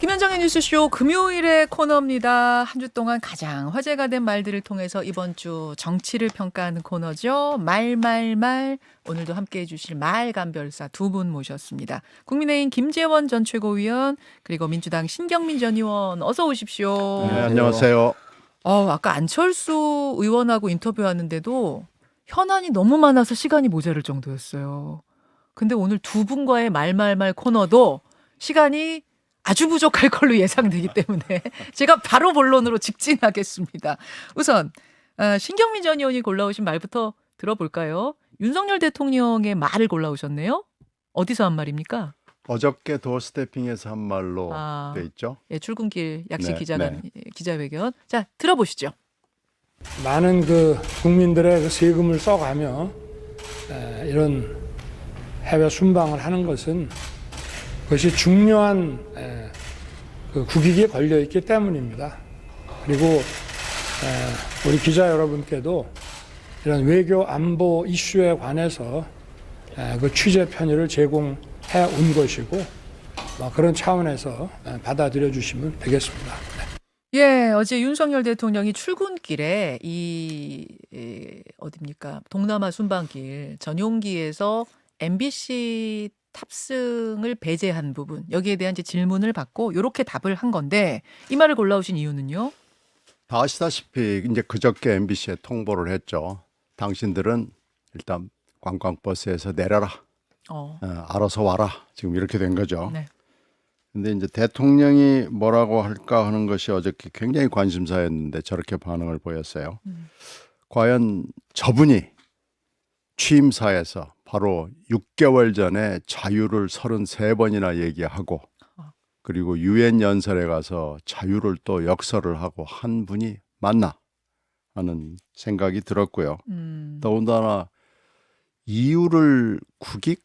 김현정의 뉴스쇼 금요일의 코너입니다. 한 주 동안 가장 화제가 된 말들을 통해서 이번 주 정치를 평가하는 코너죠. 말말말. 오늘도 함께해 주실 말감별사 두 분 모셨습니다. 국민의힘 김재원 전 최고위원 그리고 민주당 신경민 전 의원 어서 오십시오. 네, 안녕하세요. 아까 안철수 의원하고 인터뷰하는데도 현안이 너무 많아서 시간이 모자랄 정도였어요. 근데 오늘 두 분과의 말말말 코너도 시간이 아주 부족할 걸로 예상되기 때문에 제가 바로 본론으로 직진하겠습니다. 우선 신경민 전 의원이 골라오신 말부터 들어볼까요? 윤석열 대통령의 말을 골라오셨네요. 어디서 한 말입니까? 어저께 도어스태핑에서 한 말로 돼 있죠. 예, 출근길 약식 네, 기자회견. 자, 들어보시죠. 많은 국민들의 세금을 써가며 이런 해외 순방을 하는 것은 그것이 중요한 국익에 걸려 있기 때문입니다. 그리고 우리 기자 여러분께도 이런 외교 안보 이슈에 관해서 그 취재 편의를 제공해 온 것이고 그런 차원에서 받아들여 주시면 되겠습니다. 예, 어제 윤석열 대통령이 출근길에 어딥니까? 동남아 순방길 전용기에서 MBC 탑승을 배제한 부분 여기에 대한 이제 질문을 받고 이렇게 답을 한 건데 이 말을 골라오신 이유는요? 다 아시다시피 이제 그저께 MBC에 통보를 했죠. 당신들은 일단 관광버스에서 내려라. 알아서 와라. 지금 이렇게 된 거죠. 네. 근데 이제 대통령이 뭐라고 할까 하는 것이 어저께 굉장히 관심사였는데 저렇게 반응을 보였어요. 과연 저분이 취임사에서 바로 6개월 전에 자유를 33번이나 얘기하고 그리고 유엔 연설에 가서 자유를 또 역설을 하고 한 분이 맞나 하는 생각이 들었고요. 더군다나 이유를 국익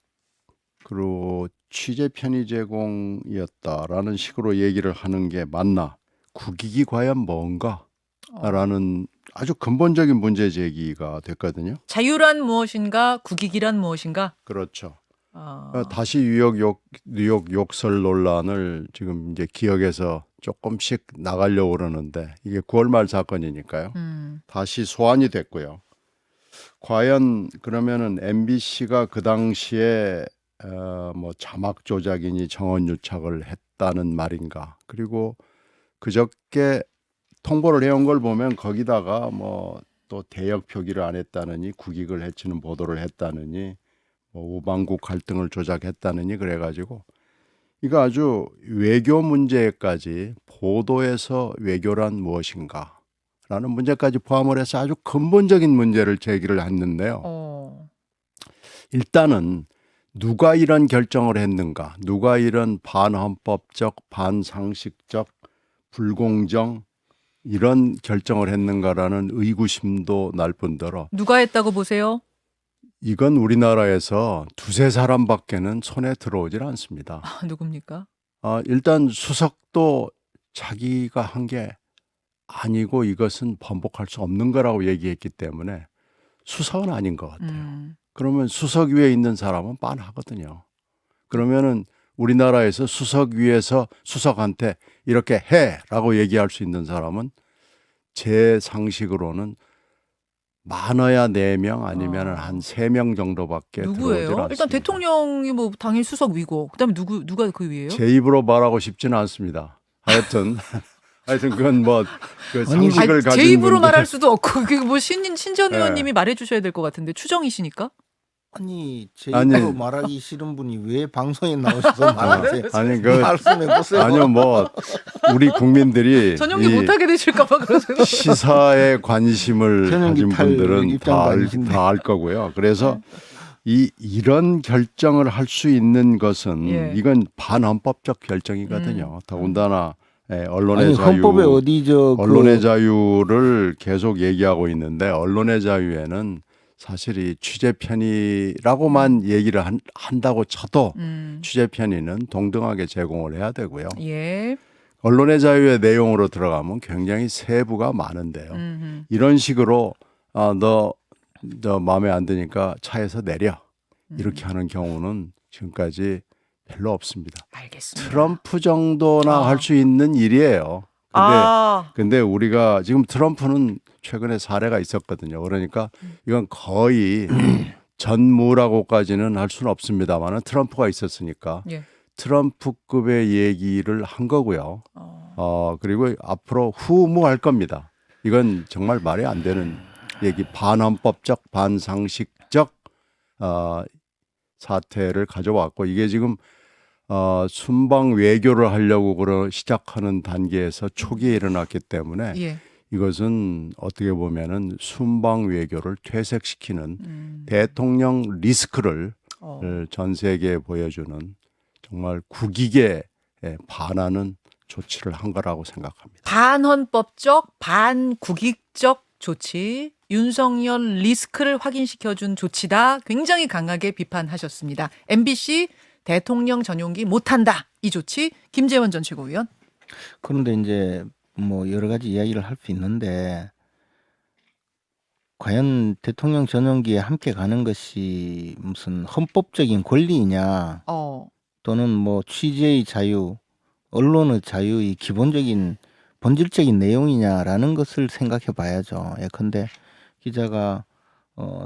그리고 취재 편의 제공이었다라는 식으로 얘기를 하는 게 맞나? 국익이 과연 뭔가라는 아주 근본적인 문제 제기가 됐거든요. 자유란 무엇인가, 국익이란 무엇인가? 그렇죠. 다시 뉴욕 욕설 논란을 지금 이제 기억에서 조금씩 나가려고 그러는데 이게 9월 말 사건이니까요. 다시 소환이 됐고요. 과연 그러면은 MBC가 그 당시에 뭐 자막 조작이니 정원 유착을 했다는 말인가? 그리고 그저께 통보를 해온 걸 보면 거기다가 뭐 또 대역 표기를 안 했다느니 국익을 해치는 보도를 했다느니 뭐 우방국 갈등을 조작했다느니 그래가지고 이거 아주 외교 문제까지 보도에서 외교란 무엇인가라는 문제까지 포함을 해서 아주 근본적인 문제를 제기를 했는데요. 일단은 누가 이런 결정을 했는가, 누가 이런 반헌법적, 반상식적, 불공정 이런 결정을 했는가라는 의구심도 날 뿐더러 누가 했다고 보세요? 이건 우리나라에서 두세 사람밖에는 손에 들어오질 않습니다. 누굽니까? 일단 수석도 자기가 한 게 아니고 이것은 번복할 수 없는 거라고 얘기했기 때문에 수석은 아닌 것 같아요. 그러면 수석 위에 있는 사람은 빤하거든요. 그러면은 우리나라에서 수석 위에서 수석한테 이렇게 해라고 얘기할 수 있는 사람은 제 상식으로는 많아야 4명 아니면 한 3명 정도밖에 들어오질 누구예요? 않습니다. 일단 대통령이 뭐 당연히 수석 위고 그다음에 누가 그 위에요? 제 입으로 말하고 싶지는 않습니다. 하여튼 그건 뭐 그 상식을 가진 제 입으로 분들. 말할 수도 없고 그게 뭐 신전 네. 의원님이 말해주셔야 될 것 같은데 추정이시니까? 제 입으로 말하기 싫은 분이 왜 방송에 나오셔서 말하세요? 말씀해 보세요. 아니요, 뭐 우리 국민들이 전용기 못하게 되실까봐 그러세요. 시사에 관심을 가진 분들은 다 입장도 알 거고요. 그래서 이런 결정을 할 수 있는 것은 이건 반헌법적 결정이거든요. 더군다나 언론의 자유, 헌법에 어디 언론의 자유를 계속 얘기하고 있는데 언론의 자유에는 사실 이 취재 편의라고만 얘기를 한다고 쳐도 취재 편의는 동등하게 제공을 해야 되고요. 예. 언론의 자유의 내용으로 들어가면 굉장히 세부가 많은데요. 이런 식으로 너 마음에 안 드니까 차에서 내려 이렇게 하는 경우는 지금까지 별로 없습니다. 알겠습니다. 트럼프 정도나 할 수 있는 일이에요. 근데 우리가 지금 트럼프는 최근에 사례가 있었거든요. 그러니까 이건 거의 전무라고까지는 할 수는 없습니다만 트럼프가 있었으니까 예. 트럼프급의 얘기를 한 거고요. 그리고 앞으로 후무할 겁니다. 이건 정말 말이 안 되는 얘기, 반헌법적, 반상식적 사태를 가져왔고 이게 지금 순방 외교를 하려고 시작하는 단계에서 초기에 일어났기 때문에 예. 이것은 어떻게 보면은 순방 외교를 퇴색시키는 대통령 리스크를 전 세계에 보여주는 정말 국익에 반하는 조치를 한 거라고 생각합니다. 반헌법적, 반국익적 조치, 윤석열 리스크를 확인시켜준 조치다. 굉장히 강하게 비판하셨습니다. MBC 대통령 전용기 못한다. 이 조치 김재원 전 최고위원. 그런데 이제 뭐 여러 가지 이야기를 할 수 있는데 과연 대통령 전용기에 함께 가는 것이 무슨 헌법적인 권리이냐 또는 뭐 취재의 자유, 언론의 자유의 기본적인 본질적인 내용이냐라는 것을 생각해 봐야죠. 예컨대 기자가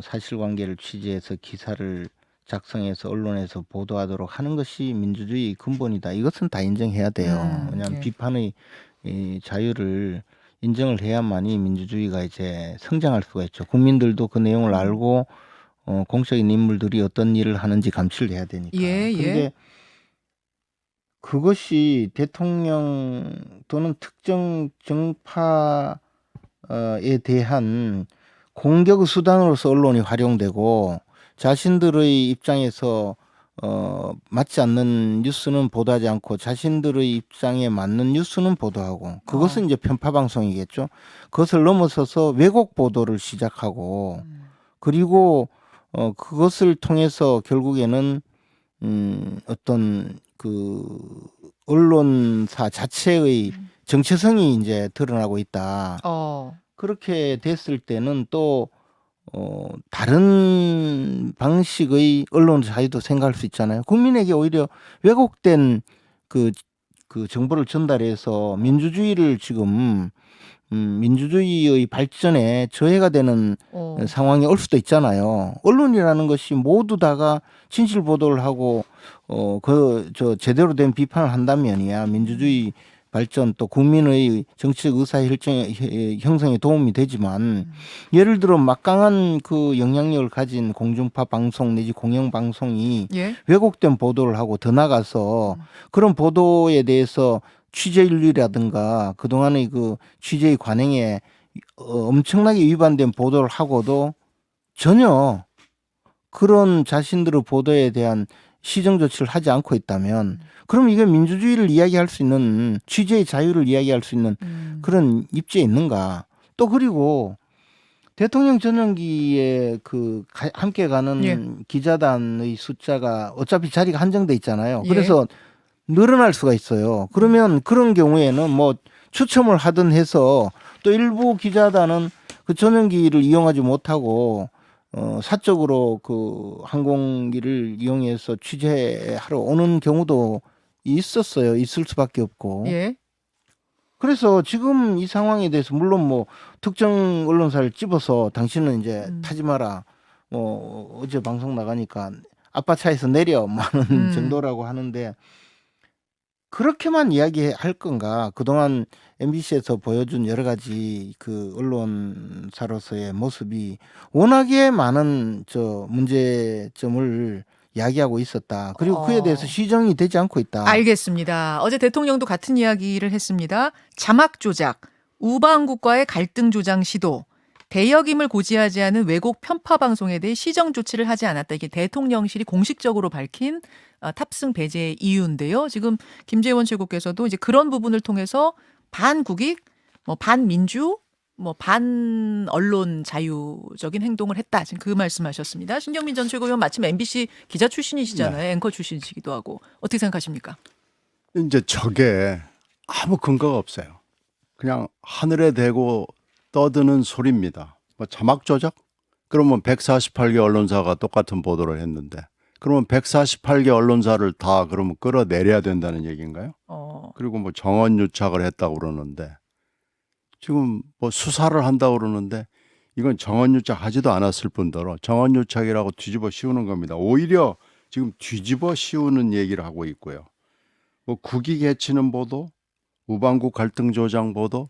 사실관계를 취재해서 기사를 작성해서 언론에서 보도하도록 하는 것이 민주주의 근본이다. 이것은 다 인정해야 돼요. 왜냐하면 예. 비판의 이 자유를 인정을 해야만이 민주주의가 이제 성장할 수가 있죠. 국민들도 그 내용을 알고 공적인 인물들이 어떤 일을 하는지 감시를 해야 되니까. 예, 예. 그런데 그것이 대통령 또는 특정 정파에 대한 공격의 수단으로서 언론이 활용되고 자신들의 입장에서 맞지 않는 뉴스는 보도하지 않고 자신들의 입장에 맞는 뉴스는 보도하고 그것은 이제 편파 방송이겠죠. 그것을 넘어서서 왜곡 보도를 시작하고 그리고 그것을 통해서 결국에는 어떤 그 언론사 자체의 정체성이 이제 드러나고 있다. 그렇게 됐을 때는 또 다른 방식의 언론 자유도 생각할 수 있잖아요. 국민에게 오히려 왜곡된 그 정보를 전달해서 민주주의를 지금 민주주의의 발전에 저해가 되는 상황이 올 수도 있잖아요. 언론이라는 것이 모두 다가 진실 보도를 하고 제대로 된 비판을 한다면이야 민주주의 발전 또 국민의 정치적 의사 형성에 도움이 되지만 예를 들어 막강한 그 영향력을 가진 공중파 방송 내지 공영 방송이 예? 왜곡된 보도를 하고 더 나가서 그런 보도에 대해서 취재윤리라든가 그동안의 그 취재의 관행에 엄청나게 위반된 보도를 하고도 전혀 그런 자신들의 보도에 대한 시정 조치를 하지 않고 있다면 그럼 이게 민주주의를 이야기할 수 있는 취재의 자유를 이야기할 수 있는 그런 입지에 있는가. 또 그리고 대통령 전용기에 함께 가는 기자단의 숫자가 어차피 자리가 한정돼 있잖아요. 그래서 늘어날 수가 있어요. 그러면 그런 경우에는 뭐 추첨을 하든 해서 또 일부 기자단은 그 전용기를 이용하지 못하고 사적으로 그 항공기를 이용해서 취재하러 오는 경우도 있었어요. 있을 수밖에 없고. 예. 그래서 지금 이 상황에 대해서 물론 뭐 특정 언론사를 집어서 당신은 이제 타지 마라. 뭐 어제 방송 나가니까 아빠 차에서 내려 하는 정도라고 하는데 그렇게만 이야기할 건가? 그동안 MBC에서 보여준 여러 가지 그 언론사로서의 모습이 워낙에 많은 문제점을 이야기하고 있었다. 그리고 그에 대해서 시정이 되지 않고 있다. 알겠습니다. 어제 대통령도 같은 이야기를 했습니다. 자막 조작, 우방국과의 갈등 조장 시도, 대역임을 고지하지 않은 왜곡 편파 방송에 대해 시정 조치를 하지 않았다. 이게 대통령실이 공식적으로 밝힌 탑승 배제의 이유인데요. 지금 김재원 최고께서도 이제 그런 부분을 통해서 반국익, 반민주, 반 언론 자유적인 행동을 했다. 지금 그 말씀하셨습니다. 신경민 전 최고위원 마침 MBC 기자 출신이시잖아요. 네. 앵커 출신이시기도 하고. 어떻게 생각하십니까? 이제 저게 아무 근거가 없어요. 그냥 하늘에 대고 떠드는 소리입니다. 뭐 자막 조작? 그러면 148개 언론사가 똑같은 보도를 했는데 그러면 148개 언론사를 다 그러면 끌어내려야 된다는 얘기인가요? 그리고 뭐 정원 유착을 했다고 그러는데 지금 뭐 수사를 한다고 그러는데 이건 정원 유착하지도 않았을 뿐더러 정원 유착이라고 뒤집어 씌우는 겁니다. 오히려 지금 뒤집어 씌우는 얘기를 하고 있고요. 뭐 국익 해치는 보도, 우방국 갈등 조장 보도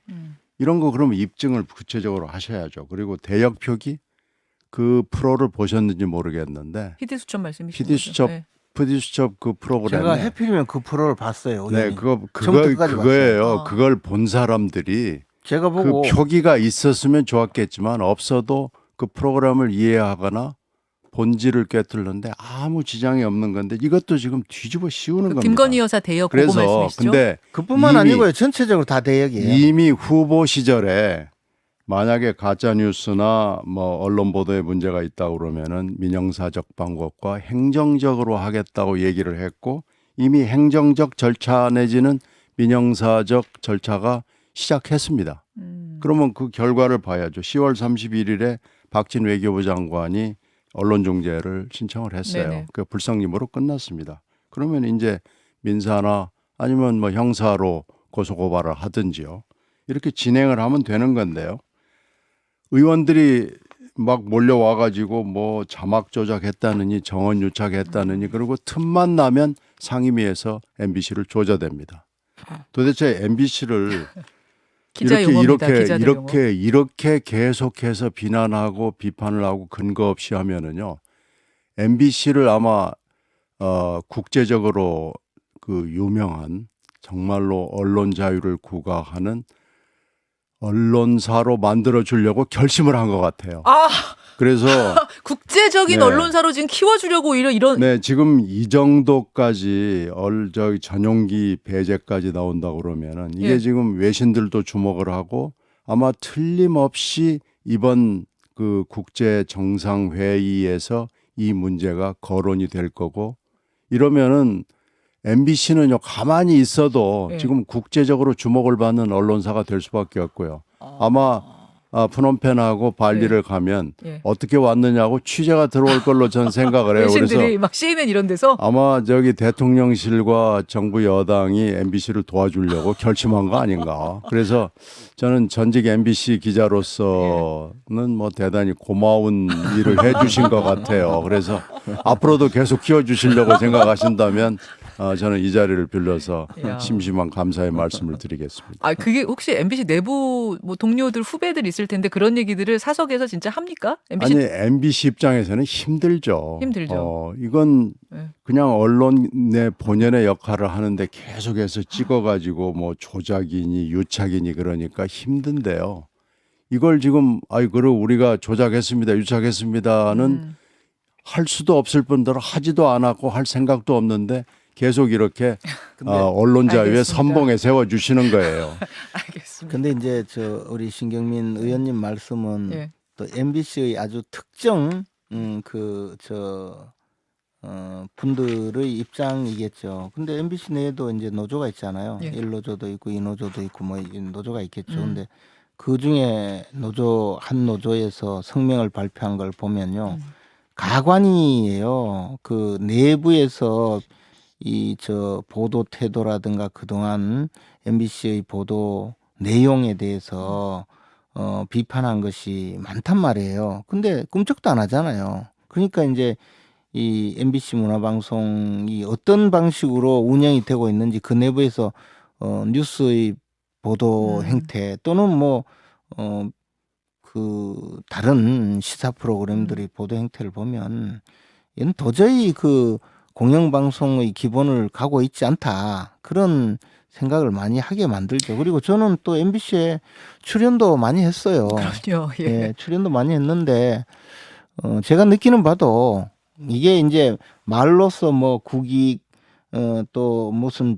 이런 거 그러면 입증을 구체적으로 하셔야죠. 그리고 대역 표기 그 프로를 보셨는지 모르겠는데 PD수첩 말씀이시죠? PD수첩 네. PD수첩 그 프로그램에 제가 해필이면 그 프로를 봤어요. 네, 의원님. 그거예요. 봤어요. 그걸 본 사람들이 제가 그 보고 표기가 있었으면 좋았겠지만 없어도 그 프로그램을 이해하거나 본질을 꿰뚫는데 아무 지장이 없는 건데 이것도 지금 뒤집어 씌우는 겁니다. 김건희 여사 대역 보고 그래서 말씀이시죠? 근데 그뿐만 이미- 아니고요. 전체적으로 다 대역이에요. 이미 후보 시절에 만약에 가짜 뉴스나 뭐 언론 보도에 문제가 있다 그러면은 민영사적 방법과 행정적으로 하겠다고 얘기를 했고 이미 행정적 절차 내지는 민영사적 절차가 시작했습니다. 그러면 그 결과를 봐야죠. 10월 31일에 박진 외교부 장관이 언론중재를 신청을 했어요. 네네. 그 불성립으로 끝났습니다. 그러면 이제 민사나 아니면 뭐 형사로 고소고발을 하든지요. 이렇게 진행을 하면 되는 건데요. 의원들이 막 몰려와가지고 뭐 자막 조작했다느니 정원 유착했다느니 그리고 틈만 나면 상임위에서 MBC를 조져댑니다. 도대체 MBC를 기자 용어입니다. 기자들 용어. 이렇게 계속해서 비난하고 비판을 하고 근거 없이 하면은요. MBC를 아마 국제적으로 그 유명한 정말로 언론 자유를 구가하는 언론사로 만들어 주려고 결심을 한 것 같아요. 아, 그래서 국제적인 네. 언론사로 지금 키워주려고 이런 네, 지금 이 정도까지 저기 전용기 배제까지 나온다고 그러면은 이게 예. 지금 외신들도 주목을 하고 아마 틀림없이 이번 그 국제 정상 회의에서 이 문제가 거론이 될 거고 이러면은 MBC는요 가만히 있어도 예. 지금 국제적으로 주목을 받는 언론사가 될 수밖에 없고요. 아마 프놈펜하고 발리를 가면 예. 어떻게 왔느냐고 취재가 들어올 걸로 저는 생각을 해요. 그래서 외신들이 막 CNN 이런 데서 아마 저기 대통령실과 정부 여당이 MBC를 도와주려고 결심한 거 아닌가. 그래서 저는 전직 MBC 기자로서는 뭐 대단히 고마운 일을 해주신 것 같아요. 그래서 앞으로도 계속 키워주시려고 생각하신다면 저는 이 자리를 빌려서 야. 심심한 감사의 말씀을 드리겠습니다. 아 그게 혹시 MBC 내부 뭐 동료들 후배들 있을 텐데 그런 얘기들을 사석에서 진짜 합니까? MBC 아니 MBC 입장에서는 힘들죠. 힘들죠. 이건 네. 그냥 언론의 본연의 역할을 하는데 계속해서 찍어가지고 뭐 조작이니 유착이니 그러니까 힘든데요. 이걸 지금 그럼 우리가 조작했습니다, 유착했습니다는 할 수도 없을 뿐더러 하지도 않았고 할 생각도 없는데 계속 이렇게 언론 자유의 알겠습니다. 선봉에 세워 주시는 거예요. 알겠습니다. 근데 이제 우리 신경민 의원님 말씀은 예. 또 MBC의 아주 특정 분들의 입장이겠죠. 근데 MBC 내에도 이제 노조가 있잖아요. 예. 1노조도 있고 2노조도 있고 뭐 이 노조가 있겠죠. 근데 그 중에 한 노조에서 성명을 발표한 걸 보면요. 가관이에요. 그 내부에서 보도 태도라든가 그동안 MBC의 보도 내용에 대해서 비판한 것이 많단 말이에요. 근데 꿈쩍도 안 하잖아요. 그러니까 이제 이 MBC 문화방송이 어떤 방식으로 운영이 되고 있는지 그 내부에서 뉴스의 보도 행태 또는 그 다른 시사 프로그램들의 보도 행태를 보면 얘는 도저히 그 공영방송의 기본을 가고 있지 않다. 그런 생각을 많이 하게 만들죠. 그리고 저는 또 MBC에 출연도 많이 했어요. 그럼요. 예. 예, 출연도 많이 했는데 제가 느끼는 바도 이게 이제 말로써 뭐 국익 또 무슨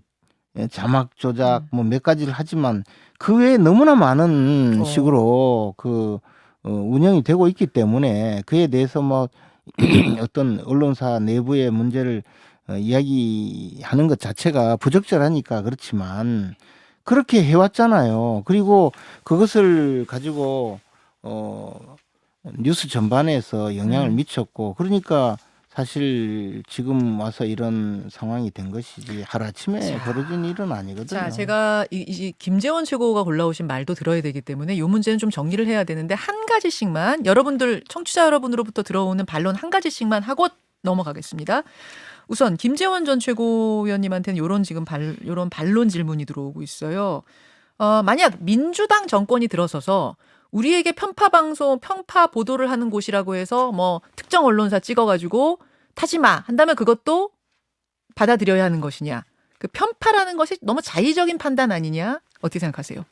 자막 조작 뭐 몇 가지를 하지만 그 외에 너무나 많은 식으로 운영이 되고 있기 때문에 그에 대해서 뭐 어떤 언론사 내부의 문제를 이야기하는 것 자체가 부적절하니까 그렇지만 그렇게 해왔잖아요. 그리고 그것을 가지고 뉴스 전반에서 영향을 미쳤고 그러니까 사실 지금 와서 이런 상황이 된 것이지 하루아침에 자. 벌어진 일은 아니거든요. 자, 제가 이 김재원 최고가 골라오신 말도 들어야 되기 때문에 이 문제는 좀 정리를 해야 되는데 한 가지씩만 여러분들 청취자 여러분으로부터 들어오는 반론 한 가지씩만 하고 넘어가겠습니다. 우선 김재원 전 최고위원님한테는 이런 반론 질문이 들어오고 있어요. 만약 민주당 정권이 들어서서 우리에게 편파 방송, 편파 보도를 하는 곳이라고 해서 뭐 특정 언론사 찍어가지고 타지 마 한다면 그것도 받아들여야 하는 것이냐? 그 편파라는 것이 너무 자의적인 판단 아니냐? 어떻게 생각하세요?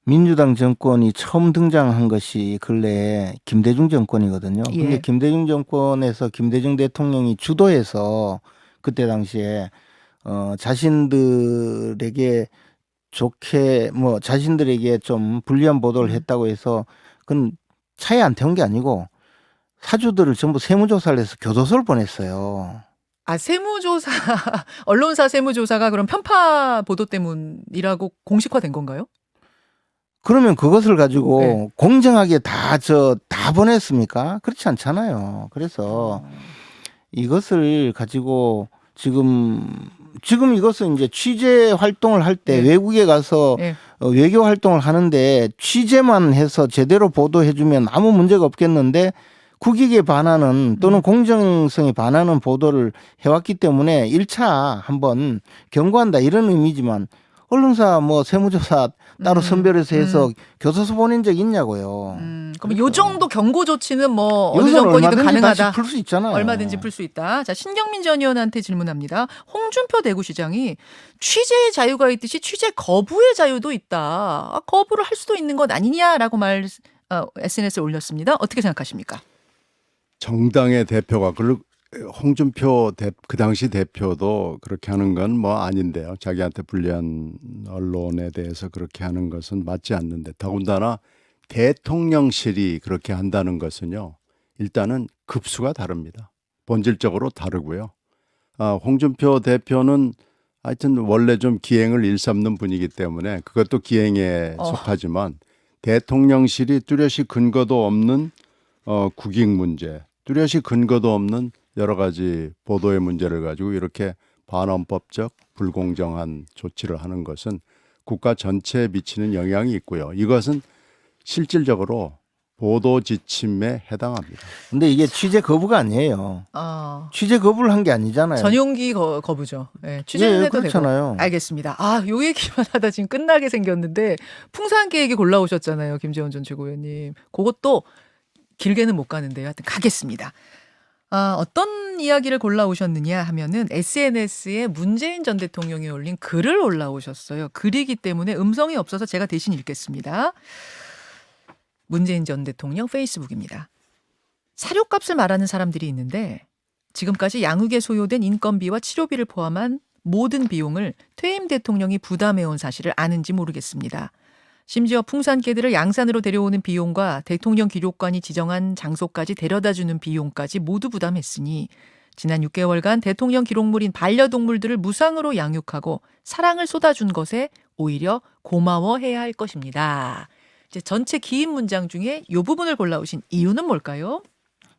민주당 정권이 처음 등장한 것이 근래에 김대중 정권이거든요. 예. 근데 김대중 정권에서 김대중 대통령이 주도해서 그때 당시에 자신들에게 좋게 뭐 자신들에게 좀 불리한 보도를 했다고 해서 그건 차에 안 태운 게 아니고 사주들을 전부 세무조사를 해서 교도소를 보냈어요. 아, 세무조사, 언론사 세무조사가 그럼 편파 보도 때문이라고 공식화된 건가요? 그러면 그것을 가지고 네. 공정하게 다 보냈습니까? 그렇지 않잖아요. 그래서 이것을 가지고 지금 이것은 이제 취재 활동을 할 때 네. 외국에 가서 네. 외교 활동을 하는데 취재만 해서 제대로 보도해주면 아무 문제가 없겠는데 국익에 반하는 또는 공정성에 반하는 보도를 해왔기 때문에 1차 한번 경고한다 이런 의미지만 언론사 뭐 세무조사 따로 선별해서 해서 교도소 보낸 적 있냐고요. 그럼 요 정도 경고 조치는 뭐 어느 이것은 정권이든 얼마든지 가능하다. 다시 풀 수 있잖아요. 얼마든지 풀 수 있다. 자, 신경민 전 의원한테 질문합니다. 홍준표 대구시장이 취재의 자유가 있듯이 취재 거부의 자유도 있다. 거부를 할 수도 있는 것 아니냐라고 SNS에 올렸습니다. 어떻게 생각하십니까? 정당의 대표가 홍준표 그 당시 대표도 그렇게 하는 건 뭐 아닌데요. 자기한테 불리한 언론에 대해서 그렇게 하는 것은 맞지 않는데 더군다나 대통령실이 그렇게 한다는 것은요. 일단은 급수가 다릅니다. 본질적으로 다르고요. 홍준표 대표는 하여튼 원래 좀 기행을 일삼는 분이기 때문에 그것도 기행에 속하지만 대통령실이 뚜렷이 근거도 없는 국익 문제, 뚜렷이 근거도 없는 여러 가지 보도의 문제를 가지고 이렇게 반헌법적 불공정한 조치를 하는 것은 국가 전체에 미치는 영향이 있고요. 이것은 실질적으로 보도 지침에 해당합니다. 근데 이게 취재 거부가 아니에요. 취재 거부를 한 게 아니잖아요. 전용기 거부죠. 네, 취재는 예, 해도 그렇잖아요. 되고. 알겠습니다. 요 얘기만 하다 지금 끝나게 생겼는데 풍산계 얘기 골라오셨잖아요. 김재원 전 최고위원님. 그것도 길게는 못 가는데요. 하여튼 가겠습니다. 어떤 이야기를 골라오셨느냐 하면은 SNS에 문재인 전 대통령이 올린 글을 올라오셨어요. 글이기 때문에 음성이 없어서 제가 대신 읽겠습니다. 문재인 전 대통령 페이스북입니다. 사료값을 말하는 사람들이 있는데 지금까지 양육에 소요된 인건비와 치료비를 포함한 모든 비용을 퇴임 대통령이 부담해온 사실을 아는지 모르겠습니다. 심지어 풍산개들을 양산으로 데려오는 비용과 대통령 기록관이 지정한 장소까지 데려다주는 비용까지 모두 부담했으니 지난 6개월간 대통령 기록물인 반려동물들을 무상으로 양육하고 사랑을 쏟아준 것에 오히려 고마워해야 할 것입니다. 이제 전체 긴 문장 중에 이 부분을 골라오신 이유는 뭘까요?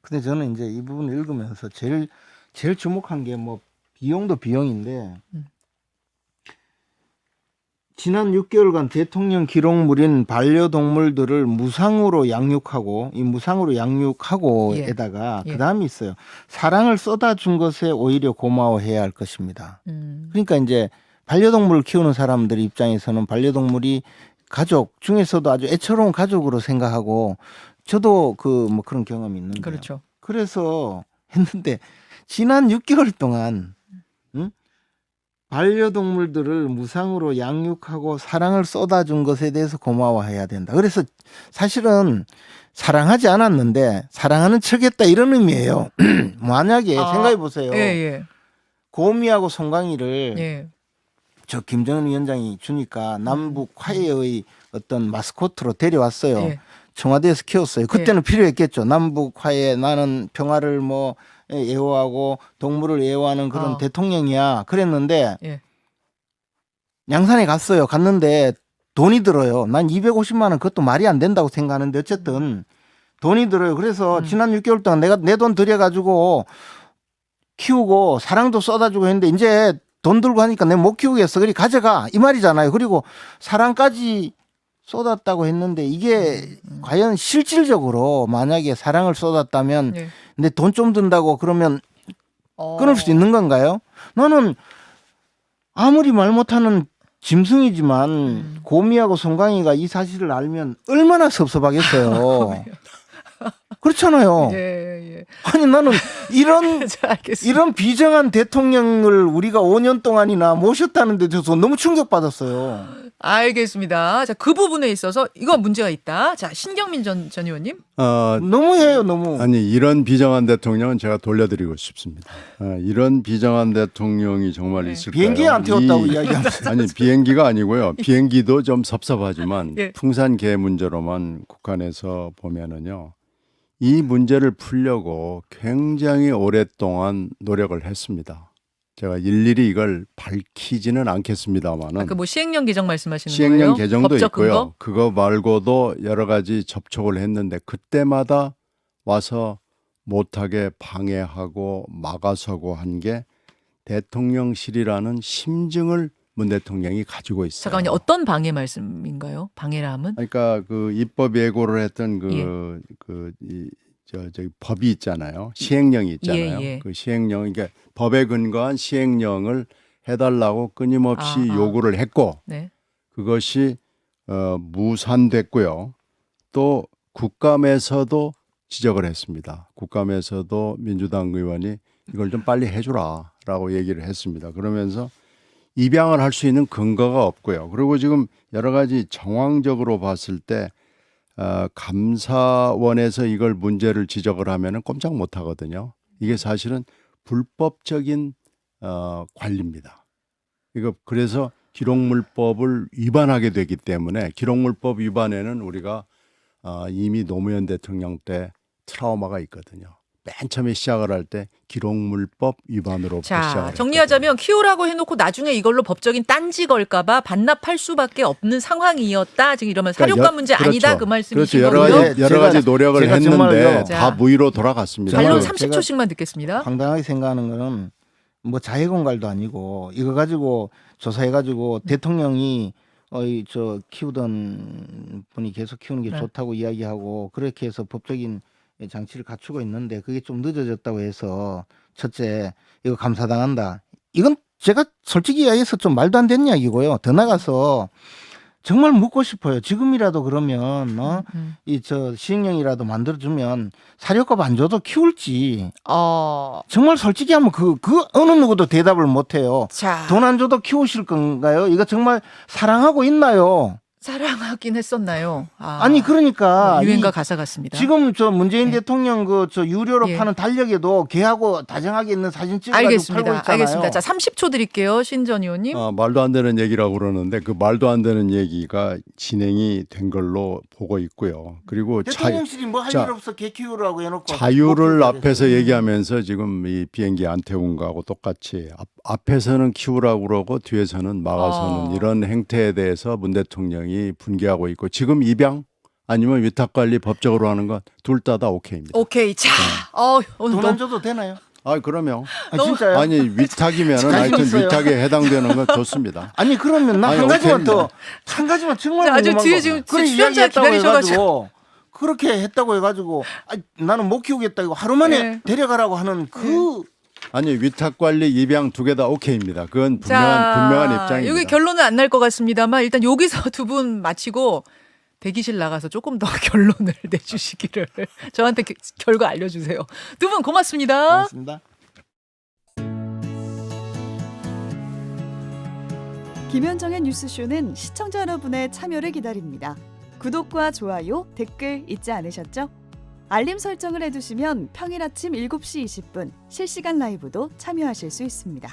근데 저는 이제 이 부분을 읽으면서 제일 주목한 게 뭐 비용도 비용인데 지난 6개월간 대통령 기록물인 반려동물들을 무상으로 양육하고 이 무상으로 양육하고에다가 그다음이 있어요. 사랑을 쏟아준 것에 오히려 고마워해야 할 것입니다. 그러니까 이제 반려동물을 키우는 사람들 입장에서는 반려동물이 가족 중에서도 아주 애처로운 가족으로 생각하고 저도 뭐 그런 경험이 있는데요. 그렇죠. 그래서 했는데 지난 6개월 동안 반려동물들을 무상으로 양육하고 사랑을 쏟아준 것에 대해서 고마워해야 된다. 그래서 사실은 사랑하지 않았는데 사랑하는 척했다 이런 의미예요. 만약에 생각해 보세요. 고미하고 송강이를 저 김정은 위원장이 주니까 남북 화해의 어떤 마스코트로 데려왔어요. 청와대에서 키웠어요. 그때는 필요했겠죠. 남북 화해, 나는 평화를 뭐 애호하고 동물을 애호하는 그런 대통령이야. 그랬는데 양산에 갔는데 돈이 들어요. 난 250만 원 그것도 말이 안 된다고 생각하는데 어쨌든 돈이 들어요. 그래서 지난 6개월 동안 내가 내 돈 들여가지고 키우고 사랑도 쏟아주고 했는데 이제 돈 들고 하니까 내가 못 키우겠어. 그리 가져가 이 말이잖아요. 그리고 사랑까지 쏟았다고 했는데 이게 과연 실질적으로 만약에 사랑을 쏟았다면 네. 근데 돈 좀 든다고 그러면 끊을 수 있는 건가요? 나는 아무리 말 못하는 짐승이지만 고미하고 송강이가 이 사실을 알면 얼마나 섭섭하겠어요. 그렇잖아요. 예, 예. 아니 나는 이런 자, 알겠습니다. 이런 비정한 대통령을 우리가 5년 동안이나 모셨다는 데 대해서 너무 충격받았어요. 알겠습니다. 자, 그 부분에 있어서 이거 문제가 있다. 자, 신경민 전 의원님. 너무해요, 너무. 아니 이런 비정한 대통령은 제가 돌려드리고 싶습니다. 이런 비정한 대통령이 정말 네. 있을까요? 비행기에 안 태웠다고 이야기하면서. 아니 비행기가 아니고요. 비행기도 좀 섭섭하지만 예. 풍산개 문제로만 국한해서 보면은요. 이 문제를 풀려고 굉장히 오랫동안 노력을 했습니다. 제가 일일이 이걸 밝히지는 않겠습니다만은 그 뭐 시행령 개정 말씀하시는 시행령 거예요? 개정도 법적 있고요. 근거? 그거 말고도 여러 가지 접촉을 했는데 그때마다 와서 못하게 방해하고 막아서고 한 게 대통령실이라는 심증을 문 대통령이 가지고 있어요. 잠깐만요. 어떤 방해 말씀인가요? 방해람은? 그러니까 그 입법 예고를 했던 예. 저기 법이 있잖아요. 시행령이 있잖아요. 예, 예. 그 시행령, 그러니까 법에 근거한 시행령을 해달라고 끊임없이 요구를 했고 네. 그것이 무산됐고요. 또 국감에서도 지적을 했습니다. 국감에서도 민주당 의원이 이걸 좀 빨리 해주라라고 얘기를 했습니다. 그러면서 입양을 할 수 있는 근거가 없고요. 그리고 지금 여러 가지 정황적으로 봤을 때 감사원에서 이걸 문제를 지적을 하면은 꼼짝 못 하거든요. 이게 사실은 불법적인 관리입니다. 이거 그래서 기록물법을 위반하게 되기 때문에 기록물법 위반에는 우리가 이미 노무현 대통령 때 트라우마가 있거든요. 맨 처음에 시작을 할 때 기록물법 위반으로부터 자, 시작을 정리하자면 키우라고 해놓고 나중에 이걸로 법적인 딴지 걸까봐 반납할 수밖에 없는 상황이었다. 지금 이러면 그러니까 사료관 문제 그렇죠. 아니다 그 말씀이신 그렇죠. 거고요. 여러 가지 노력을 제가 했는데 정말요. 자, 다 무의로 돌아갔습니다. 반론 정말 30초씩만 듣겠습니다. 황당하게 생각하는 거는 뭐 자해공갈도 아니고 이거 가지고 조사해가지고 대통령이 저 키우던 분이 계속 키우는 게 네. 좋다고 이야기하고 그렇게 해서 법적인 장치를 갖추고 있는데 그게 좀 늦어졌다고 해서 첫째 이거 감사당한다. 이건 제가 솔직히 이야기해서 좀 말도 안 되는 이야기고요. 더 나가서 정말 묻고 싶어요. 지금이라도 그러면 이 저 시행령이라도 만들어주면 사료값 안 줘도 키울지. 정말 솔직히 하면 그 어느 누구도 대답을 못해요. 자, 돈 안 줘도 키우실 건가요? 이거 정말 사랑하고 있나요? 사랑하긴 했었나요? 아니 그러니까 유행가 이 가사 같습니다. 지금 저 문재인 예. 대통령 그 저 유료로 예. 파는 달력에도 걔하고 다정하게 있는 사진 찍어가지고 팔고 알겠습니다. 있잖아요. 알겠습니다. 자, 30초 드릴게요, 신 전 의원님. 말도 안 되는 얘기라고 그러는데 그 말도 안 되는 얘기가 진행이 된 걸로 보고 있고요. 그리고 대통령실이 뭐 할 자, 일 없어 개 키우라고 해놓고 자유를 못 앞에서 키우게 얘기하면서 지금 이 비행기 안 태운 거하고 똑같이 앞에서는 키우라고 그러고 뒤에서는 막아서는 이런 행태에 대해서 문 대통령이 분개하고 있고 지금 입양 아니면 위탁 관리 법적으로 하는 건 둘 다 오케이입니다. 오케이. 자, 오늘 돈 안 너무 줘도 되나요? 그러면 진짜요? 아니 위탁이면은 하여튼 있어요. 위탁에 해당되는 건 좋습니다. 아니 그러면 나 아니, 한 가지만 오케이입니다. 한 가지만 정말 자, 아주 궁금한 뒤에 거. 지금 그래 출연자 이야기했다고 기다리셔가지고. 해가지고 그렇게 했다고 해가지고 나는 못 키우겠다 이거 하루 만에 네. 데려가라고 하는 그 아니 위탁 관리 입양 두 개 다 오케이입니다. 그건 분명한 입장입니다. 여기 결론은 안 날 것 같습니다만 일단 여기서 두 분 마치고 대기실 나가서 조금 더 결론을 내주시기를 저한테 결과 알려주세요. 두 분 고맙습니다. 고맙습니다. 김현정의 뉴스쇼는 시청자 여러분의 참여를 기다립니다. 구독과 좋아요, 댓글 잊지 않으셨죠? 알림 설정을 해두시면 평일 아침 7시 20분 실시간 라이브도 참여하실 수 있습니다.